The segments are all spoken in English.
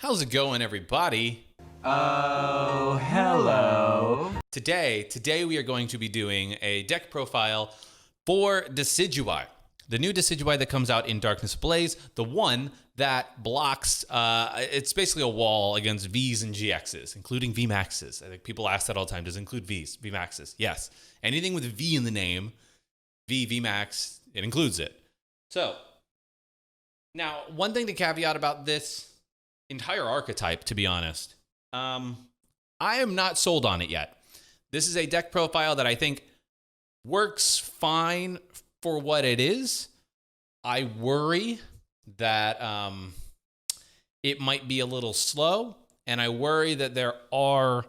How's it going, everybody? Oh, hello. Today we are going to be doing a deck profile for Decidueye, the new Decidueye that comes out in Darkness Ablaze, the one that blocks, it's basically a wall against Vs and GXs, including VMAXs. I think people ask that all the time. Does it include Vs, VMAXs? Yes. Anything with V in the name, VMAX, it includes it. So, now, one thing to caveat about this entire archetype, to be honest, I am not sold on it yet. This is a deck profile that I think works fine for what it is. I worry that it might be a little slow, and I worry that there are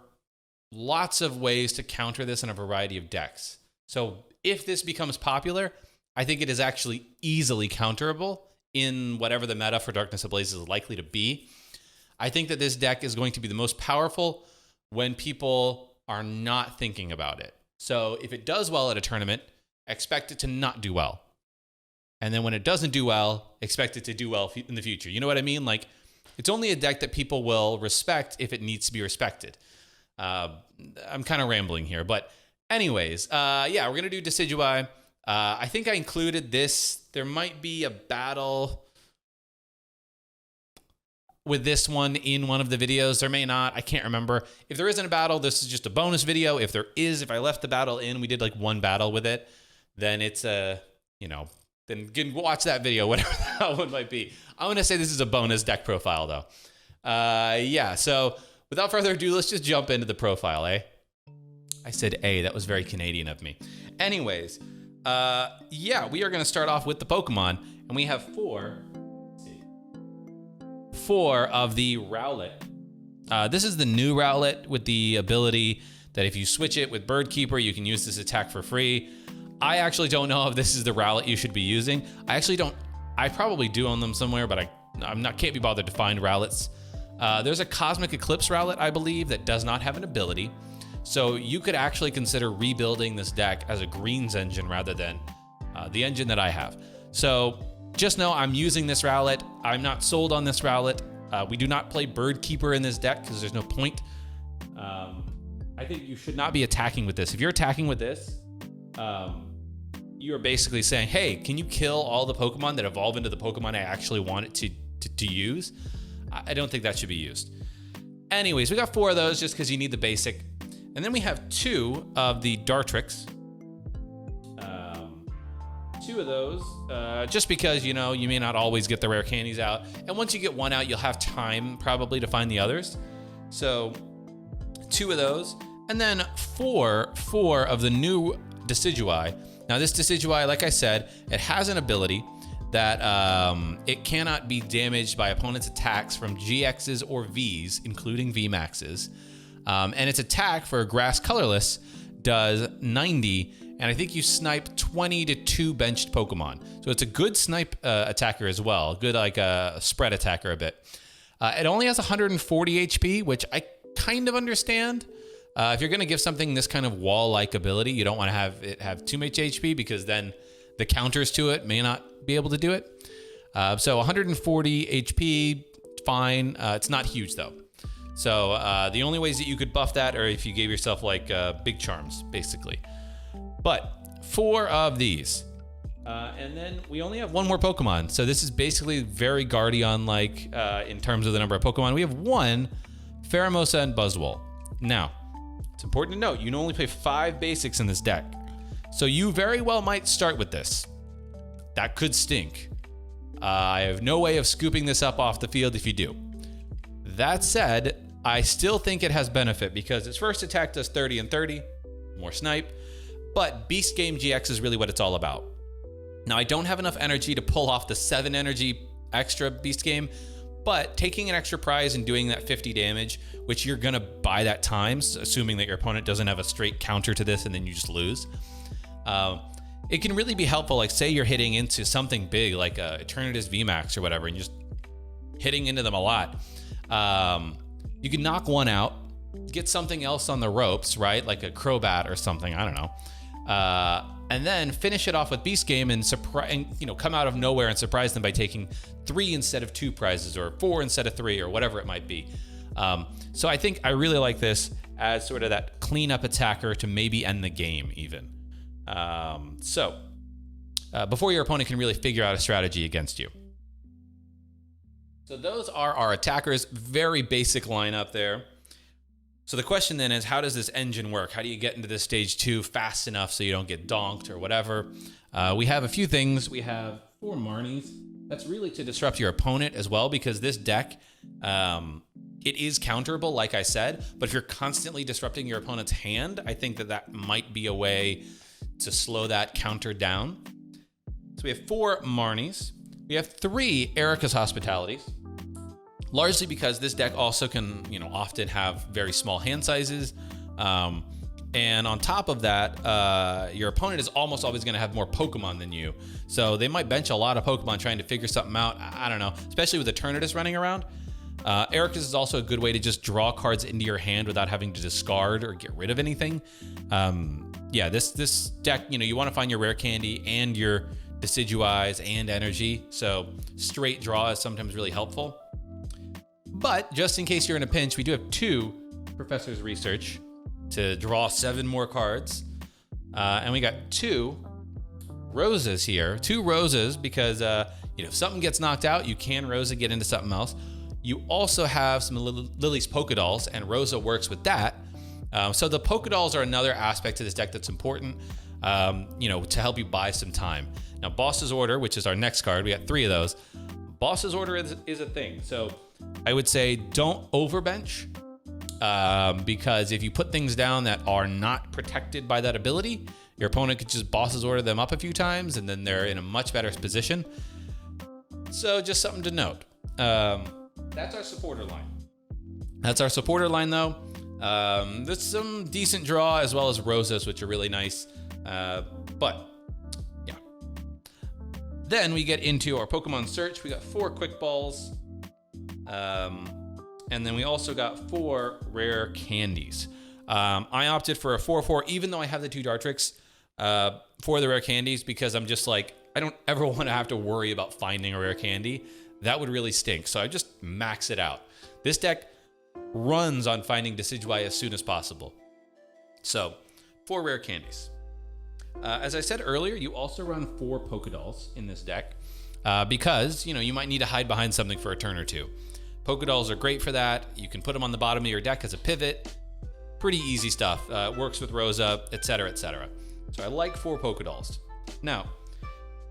lots of ways to counter this in a variety of decks. So if this becomes popular, I think it is actually easily counterable in whatever the meta for Darkness Ablaze is likely to be. I think that this deck is going to be the most powerful when people are not thinking about it. So if it does well at a tournament, expect it to not do well. And then when it doesn't do well, expect it to do well in the future. You know what I mean? Like, it's only a deck that people will respect if it needs to be respected. I'm kind of rambling here, but anyways, yeah, we're going to do Decidueye. I think I included this. There might be a battle with this one in one of the videos. There may not. I can't remember. If there isn't a battle, this is just a bonus video. If there is, if I left the battle in, we did like one battle with it, then it's then you can watch that video, whatever that one might be. I'm going to say this is a bonus deck profile, though. Yeah, so without further ado, let's just jump into the profile, eh? I said A. That was very Canadian of me. Anyways, yeah, we are going to start off with the Pokemon, and we have four of the Rowlet. This is the new Rowlet with the ability that if you switch it with Bird Keeper, you can use this attack for free. I actually don't know if this is the Rowlet you should be using. I actually don't. I probably do own them somewhere, but can't be bothered to find Rowlets. There's a Cosmic Eclipse Rowlet, I believe, that does not have an ability. So you could actually consider rebuilding this deck as a greens engine rather than the engine that I have. So just know I'm using this Rowlet. I'm not sold on this Rowlet. We do not play Bird Keeper in this deck because there's no point. I think you should not be attacking with this. If you're attacking with this, you are basically saying, hey, can you kill all the Pokemon that evolve into the Pokemon I actually want it to use? I don't think that should be used. Anyways, we got four of those just because you need the basic. And then we have two of the Dartrix. Two of those, just because, you may not always get the rare candies out. And once you get one out, you'll have time probably to find the others. So two of those. And then four of the new Decidueye. Now this Decidueye, like I said, it has an ability that it cannot be damaged by opponent's attacks from GXs or Vs, including VMAXs. And its attack for a grass colorless does 90, and I think you snipe 20 to 2 benched Pokemon. So it's a good snipe attacker as well, good like a spread attacker a bit. It only has 140 HP, which I kind of understand. If you're going to give something this kind of wall-like ability, you don't want to have it have too much HP because then the counters to it may not be able to do it. So 140 HP, fine. It's not huge though. So the only ways that you could buff that are if you gave yourself like big charms, basically. But four of these. And then we only have one more Pokemon. So this is basically very Guardian-like in terms of the number of Pokemon. We have one, Pheromosa and Buzzwole. Now, it's important to note, you can only play 5 basics in this deck. So you very well might start with this. That could stink. I have no way of scooping this up off the field if you do. That said, I still think it has benefit because its first attack does 30 and 30, more snipe, but Beast Game GX is really what it's all about. Now, I don't have enough energy to pull off the 7 energy extra Beast Game, but taking an extra prize and doing that 50 damage, which you're gonna buy that times, assuming that your opponent doesn't have a straight counter to this and then you just lose. It can really be helpful, like say you're hitting into something big like Eternatus VMAX or whatever, and you're just hitting into them a lot. You can knock one out, get something else on the ropes, right? Like a Crobat or something, I don't know. and then finish it off with Beast Game and come out of nowhere and surprise them by taking 3 instead of 2 prizes, or 4 instead of 3, or whatever it might be. So I think I really like this as sort of that cleanup attacker to maybe end the game even. Before your opponent can really figure out a strategy against you. So those are our attackers. Very basic lineup there. So the question then is, how does this engine work? How do you get into this stage 2 fast enough so you don't get donked or whatever? We have a few things. We have 4 Marnies. That's really to disrupt your opponent as well, because this deck, it is counterable, like I said, but if you're constantly disrupting your opponent's hand, I think that might be a way to slow that counter down. So we have 4 Marnies. We have 3 Erica's Hospitalities, largely because this deck also can, often have very small hand sizes. And on top of that, your opponent is almost always going to have more Pokemon than you. So they might bench a lot of Pokemon trying to figure something out. I don't know, especially with Eternatus running around. Erica's is also a good way to just draw cards into your hand without having to discard or get rid of anything. This deck, you want to find your rare candy and your Decidueyes and energy. So straight draw is sometimes really helpful. But just in case you're in a pinch, we do have 2 Professor's Research to draw 7 more cards. And we got 2 Roses here. 2 Roses because, if something gets knocked out, you can Rosa get into something else. You also have some Lily's Pokedolls, and Rosa works with that. So the Pokedolls are another aspect to this deck that's important, to help you buy some time. Now, Boss's Order, which is our next card, we got 3 of those. Boss's Order is a thing. So I would say don't overbench, because if you put things down that are not protected by that ability, your opponent could just Boss's Order them up a few times, and then they're in a much better position. So just something to note. That's our supporter line. Though. There's some decent draw as well as Rosas, which are really nice. But yeah. Then we get into our Pokemon search. We got 4 Quick Balls. And then we also got 4 rare candies. I opted for a 4/4, even though I have the 2 Dartrix for the rare candies, because I'm just like, I don't ever want to have to worry about finding a rare candy. That would really stink. So I just max it out. This deck runs on finding Decidueye as soon as possible. So 4 rare candies. As I said earlier, you also run 4 Pokedolls in this deck because, you might need to hide behind something for a turn or 2. Pokedolls are great for that. You can put them on the bottom of your deck as a pivot. Pretty easy stuff. Works with Rosa, etc., etc. So I like 4 Pokedolls. Now,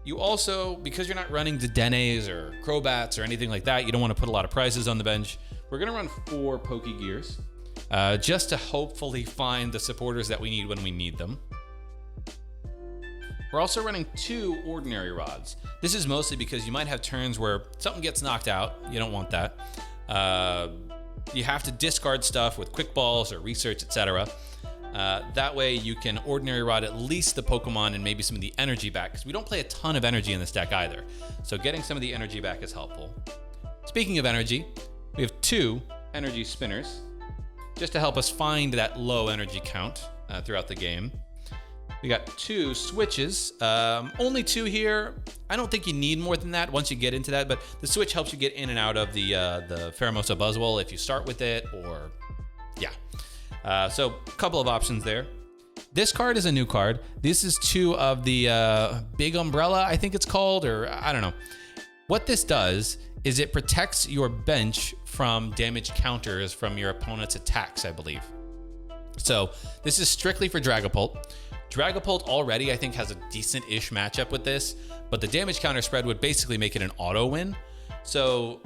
you also, because you're not running Dedennes or Crobats or anything like that, you don't want to put a lot of prizes on the bench. We're going to run 4 Pokegears just to hopefully find the supporters that we need when we need them. We're also running 2 Ordinary Rods. This is mostly because you might have turns where something gets knocked out. You don't want that. You have to discard stuff with Quick Balls or Research, etc. That way you can Ordinary Rod at least the Pokemon and maybe some of the energy back, because we don't play a ton of energy in this deck either. So getting some of the energy back is helpful. Speaking of energy, we have 2 Energy Spinners just to help us find that low energy count throughout the game. We got 2 Switches, only 2 here. I don't think you need more than that once you get into that, but the Switch helps you get in and out of the Pheromosa Buzzwole if you start with it, or yeah. So a couple of options there. This card is a new card. This is 2 of the Big Umbrella, I think it's called, or I don't know. What this does is it protects your bench from damage counters from your opponent's attacks, I believe. So this is strictly for Dragapult. Dragapult already, I think, has a decent-ish matchup with this, but the damage counter spread would basically make it an auto win. So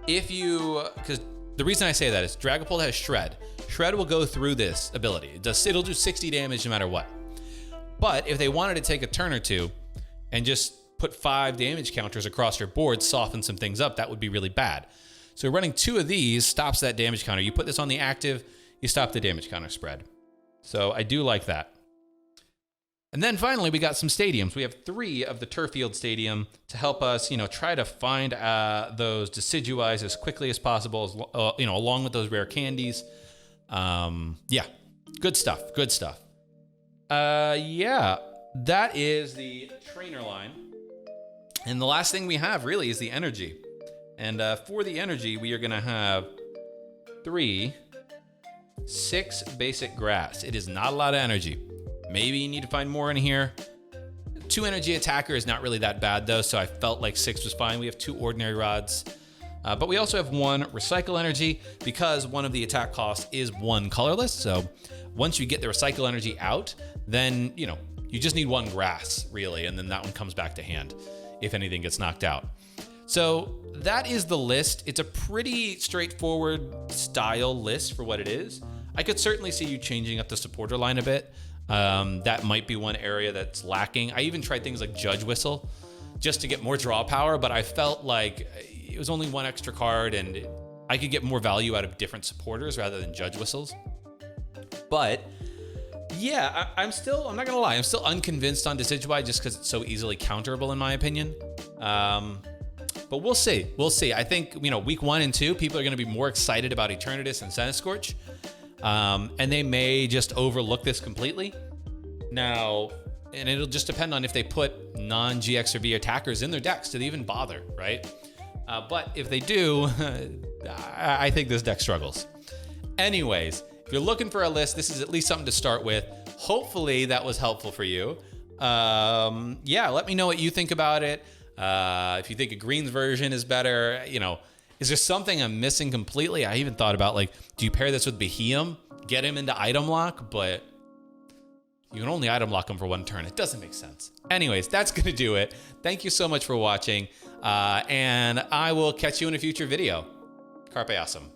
because the reason I say that is Dragapult has Shred. Shred will go through this ability. It'll do 60 damage no matter what. But if they wanted to take a turn or 2 and just put 5 damage counters across your board, soften some things up, that would be really bad. So running 2 of these stops that damage counter. You put this on the active, you stop the damage counter spread. So I do like that. And then finally, we got some stadiums. We have 3 of the Turffield Stadium to help us, try to find those Decidueyes as quickly as possible, along with those rare candies. Yeah, good stuff. Yeah. that is the trainer line. And the last thing we have really is the energy. And for the energy, we are going to have 6 basic grass. It is not a lot of energy. Maybe you need to find more in here. 2 energy attacker is not really that bad though, so I felt like 6 was fine. We have 2 ordinary rods, but we also have 1 recycle energy because one of the attack costs is 1 colorless. So once you get the recycle energy out, then you just need 1 grass really, and then that one comes back to hand if anything gets knocked out. So that is the list. It's a pretty straightforward style list for what it is. I could certainly see you changing up the supporter line a bit. That might be one area that's lacking. I even tried things like Judge Whistle just to get more draw power, but I felt like it was only 1 extra card and I could get more value out of different supporters rather than Judge Whistles. But yeah, I'm not gonna lie, I'm still unconvinced on Decidueye just because it's so easily counterable in my opinion. But we'll see. I think, week 1 and 2, people are gonna be more excited about Eternatus and Centiskorch. And they may just overlook this completely. Now, and it'll just depend on if they put non-GX or V attackers in their decks. Do they even bother, right? But if they do, I think this deck struggles. Anyways, if you're looking for a list, this is at least something to start with. Hopefully that was helpful for you. Yeah, let me know what you think about it. If you think a greens version is better, is there something I'm missing completely? I even thought about do you pair this with Beheeyem? Get him into item lock, but you can only item lock him for 1 turn. It doesn't make sense. Anyways, that's gonna do it. Thank you so much for watching, and I will catch you in a future video. Carpe awesome.